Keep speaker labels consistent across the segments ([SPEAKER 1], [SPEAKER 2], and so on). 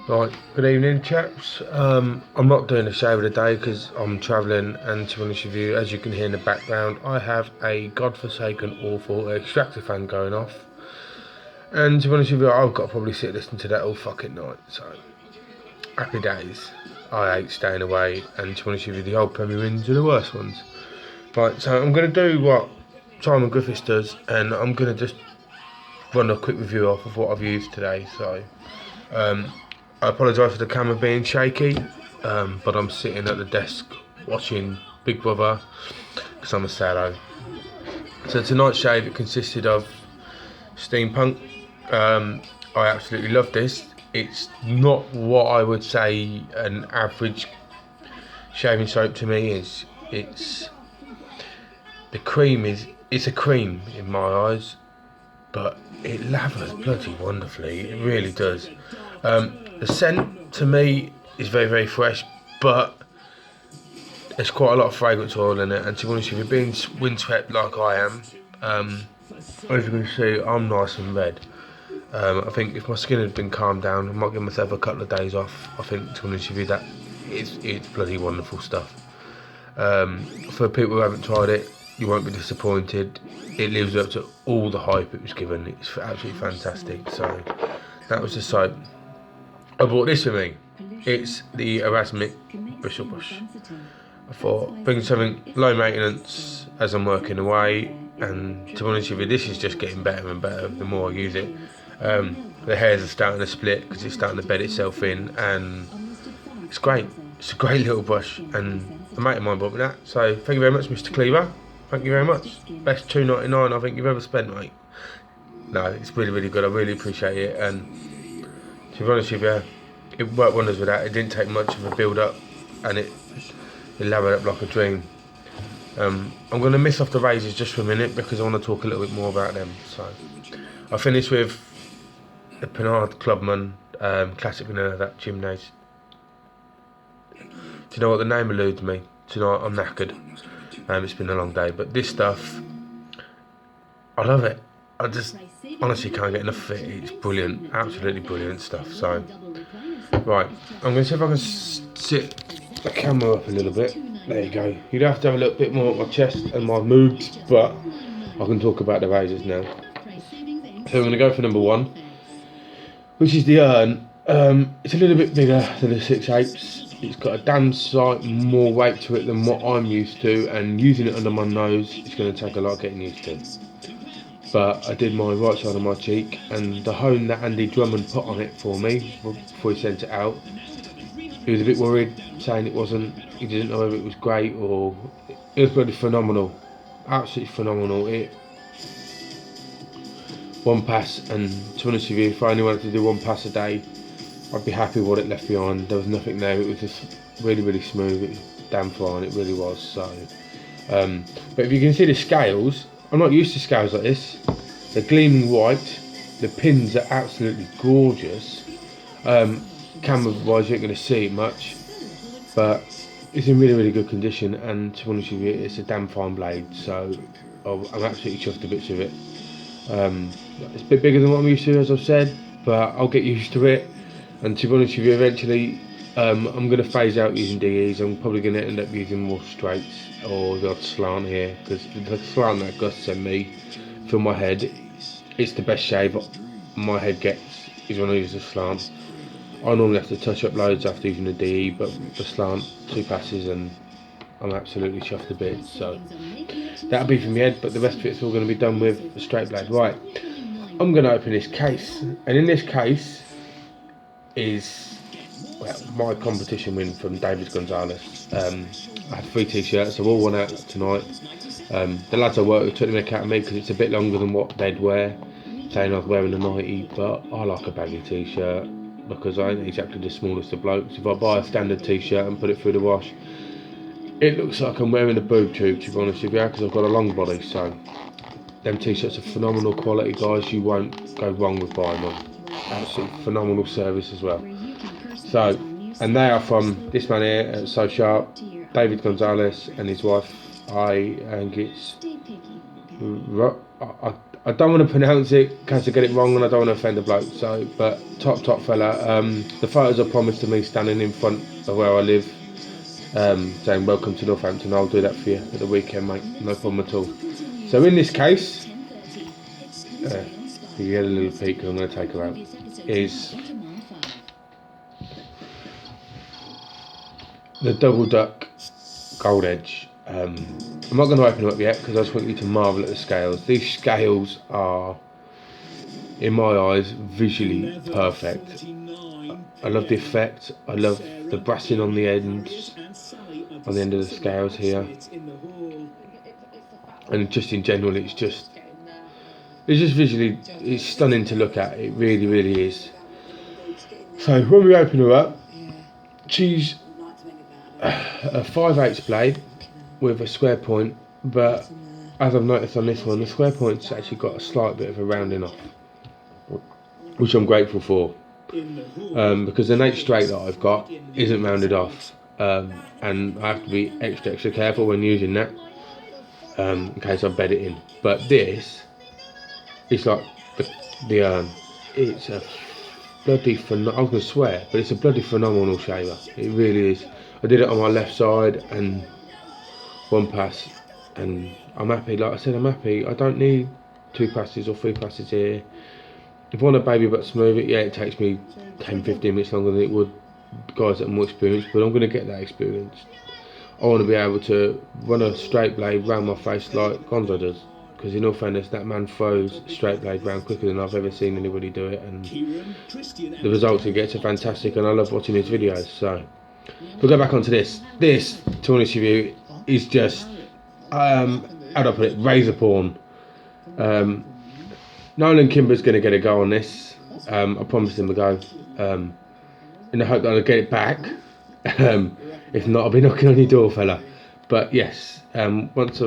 [SPEAKER 1] Right, good evening chaps. I'm not doing a shave of the day because I'm travelling, and to be honest with you, as you can hear in the background, I have a godforsaken awful extractor fan going off. And to be honest with you, I've got to probably sit and listen to that all fucking night, so happy days. I hate staying away, and to be honest with you, the old Premier Inns are the worst ones. Right, so I'm going to do what Simon Griffiths does, and I'm going to just run a quick review off of what I've used today. So I apologise for the camera being shaky, but I'm sitting at the desk watching Big Brother because I'm a sado. So tonight's shave, it consisted of steampunk. I absolutely love this. It's not what I would say an average shaving soap to me is. It's the cream is it's a cream in my eyes, but it lathers bloody wonderfully. It really does. The scent to me is very, very fresh, but there's quite a lot of fragrance oil in it. And to be honest with you, being windswept like I am, as you can see, I'm nice and red. I think if my skin had been calmed down, I might give myself a couple of days off. I think, to be honest with you, that it's bloody wonderful stuff. For people who haven't tried it, you won't be disappointed. It lives up to all the hype it was given. It's absolutely fantastic. So that was the soap. I bought this with me. It's the Erasmic Bristle Brush. I thought bring something low maintenance as I'm working away, and to be honest with you, this is just getting better and better the more I use it. The hairs are starting to split because it's starting to bed itself in, and it's great. It's a great little brush, and a mate of mine bought me that. So thank you very much, Mr. Cleaver. Thank you very much. Best $2.99 I think you've ever spent, mate. No, it's really, really good. I really appreciate it, and to be honest with you, it worked wonders with that. It didn't take much of a build up, and it lathered up like a dream. I'm going to miss off the razors just for a minute because I want to talk a little bit more about them. So I finished with the Pernod Clubman Classic Vanilla, that Gymnase. Do you know what the name eludes me? Tonight I'm knackered. It's been a long day, but this stuff, I love it. I just honestly can't get enough of it. It's brilliant, absolutely brilliant stuff. So, right, I'm going to see if I can sit the camera up a little bit. There you go. You'd have to have a little bit more at my chest and my moods, but I can talk about the razors now. So I'm going to go for number one, which is the Urn. It's a little bit bigger than the 6/8. It's got a damn sight more weight to it than what I'm used to, and using it under my nose, it's going to take a lot of getting used to. But I did my right side of my cheek, and the hone that Andy Drummond put on it for me before he sent it out, he was a bit worried, saying he didn't know whether it was great or... It was really phenomenal, absolutely phenomenal. One pass, and to be honest with you, if I only wanted to do one pass a day, I'd be happy with what it left behind. There was nothing there, it was just really, really smooth. It was damn fine, it really was. So, but if you can see the scales, I'm not used to scales like this. They're gleaming white, the pins are absolutely gorgeous. Camera wise you ain't going to see it much, but it's in really, really good condition, and to be honest with you, it's a damn fine blade, so I'm absolutely chuffed to bits with it. It's a bit bigger than what I'm used to, as I've said, but I'll get used to it. And to be honest with you, eventually I'm going to phase out using DEs. I'm probably going to end up using more straights or the odd slant here, because the slant that Gus sent me for my head, it's the best shave my head gets is when I use the slant. I normally have to touch up loads after using the DE, but the slant, 2 passes and I'm absolutely chuffed to bits. So that'll be from the head, but the rest of it's all going to be done with a straight blade. Right, I'm going to open this case, and in this case is my competition win from David Gonzalez. I had 3 t-shirts, so all won out tonight. The lads I work with took the mick out of me because it's a bit longer than what they'd wear, saying I was wearing a 90, but I like a baggy t-shirt because I ain't exactly the smallest of blokes. If I buy a standard t-shirt and put it through the wash, it looks like I'm wearing a boob tube, to be honest with you, because I've got a long body. So them t-shirts are phenomenal quality, guys. You won't go wrong with buying them. Absolutely phenomenal service as well. So, and they are from this man here at So Sharp, David Gonzalez and his wife. I think it's I don't want to pronounce it in case I get it wrong, and I don't want to offend a bloke. So, but top fella. The photos are promised to me standing in front of where I live, saying welcome to Northampton. I'll do that for you at the weekend, mate. No problem at all. So in this case, you get a little peek, and I'm going to take her out. Is the Double Duck Gold Edge. I'm not going to open them up yet because I just want you to marvel at the scales. These scales are, in my eyes, visually perfect. I love the effect. I love the brassing on the end of the scales here, and just in general, it's just visually, it's stunning to look at. It really is. So when we open her up, she's a 5/8 blade with a square point, but as I've noticed on this one, the square point's actually got a slight bit of a rounding off, which I'm grateful for, because the Nate straight that I've got isn't rounded off, and I have to be extra careful when using that, in case I bed it in. But this, it's like it's a bloody I was going to swear, but it's a bloody phenomenal shaver. It really is. I did it on my left side and one pass, and I'm happy. Like I said, I'm happy. I don't need 2 passes or 3 passes here. If I want a baby butt smooth it, yeah, it takes me 10-15 minutes longer than it would guys that are more experienced, but I'm going to get that experience. I want to be able to run a straight blade round my face like Gonzo does, because in all fairness, that man throws straight blade round quicker than I've ever seen anybody do it, and the results he gets are fantastic, and I love watching his videos. So we'll go back onto this. This, to be honest with you, is just how do I put it, razor porn. Nolan Kimber's going to get a go on this. I promised him a go, in the hope that I'll get it back. If not, I'll be knocking on your door, fella. But yes, once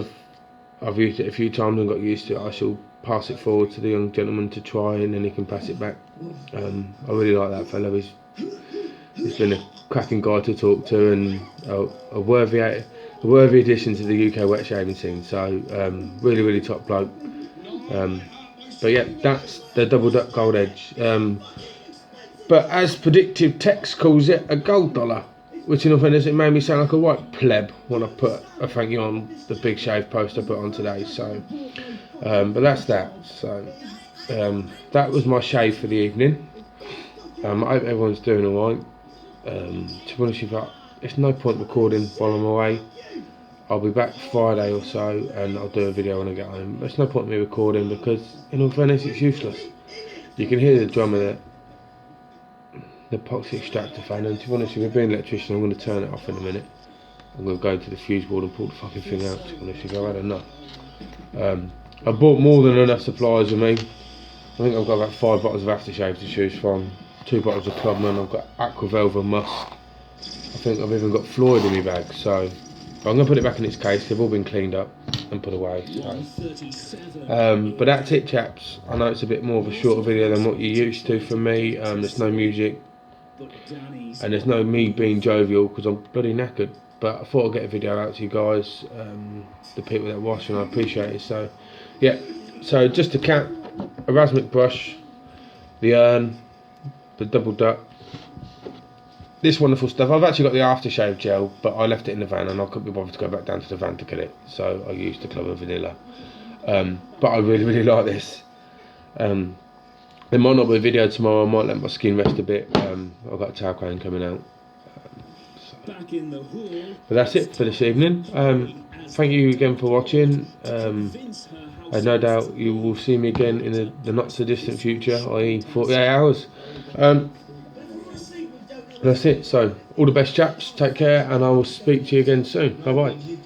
[SPEAKER 1] I've used it a few times and got used to it, I shall pass it forward to the young gentleman to try, and then he can pass it back. I really like that fella. He's been a cracking guy to talk to, and a worthy addition to the UK wet shaving scene. So really top bloke. But yeah, that's the Double Duck Gold Edge. But as Predictive Text calls it, a gold dollar, which in all fairness, it made me sound like a white pleb when I put a thank you on the big shave post I put on today. So, but that's that. So that was my shave for the evening. I hope everyone's doing alright. To be honest with you, it's no point recording while I'm away. I'll be back Friday or so, and I'll do a video when I get home. There's no point in me recording because, in all fairness, it's useless. You can hear the drum of the epoxy extractor fan, and to be honest with you, being an electrician, I'm going to turn it off in a minute. I'm going to go to the fuse board and pull the fucking thing out. To be honest with you, I've had enough. I bought more than enough supplies with me. I think I've got about 5 bottles of aftershave to choose from, 2 bottles of Clubman, I've got Aqua Velva Musk. I think I've even got Floyd in my bag, so I'm going to put it back in its case. They've all been cleaned up and put away. So. But that's it, chaps. I know it's a bit more of a shorter video than what you're used to from me. There's no music, and there's no me being jovial because I'm bloody knackered. But I thought I'd get a video out to you guys, the people that watch, and I appreciate it. So, yeah. So just to count: Erasmic brush, the urn, the Double Duck. This wonderful stuff. I've actually got the aftershave gel, but I left it in the van and I couldn't be bothered to go back down to the van to get it, so I used the Club of Vanilla. But I really like this. There might not be a video tomorrow. I might let my skin rest a bit. I've got a towel crane coming out. But that's it for this evening. Thank you again for watching. I no doubt you will see me again in the not so distant future, i.e. 48 hours. That's it. So all the best, chaps. Take care, and I will speak to you again soon. Bye bye.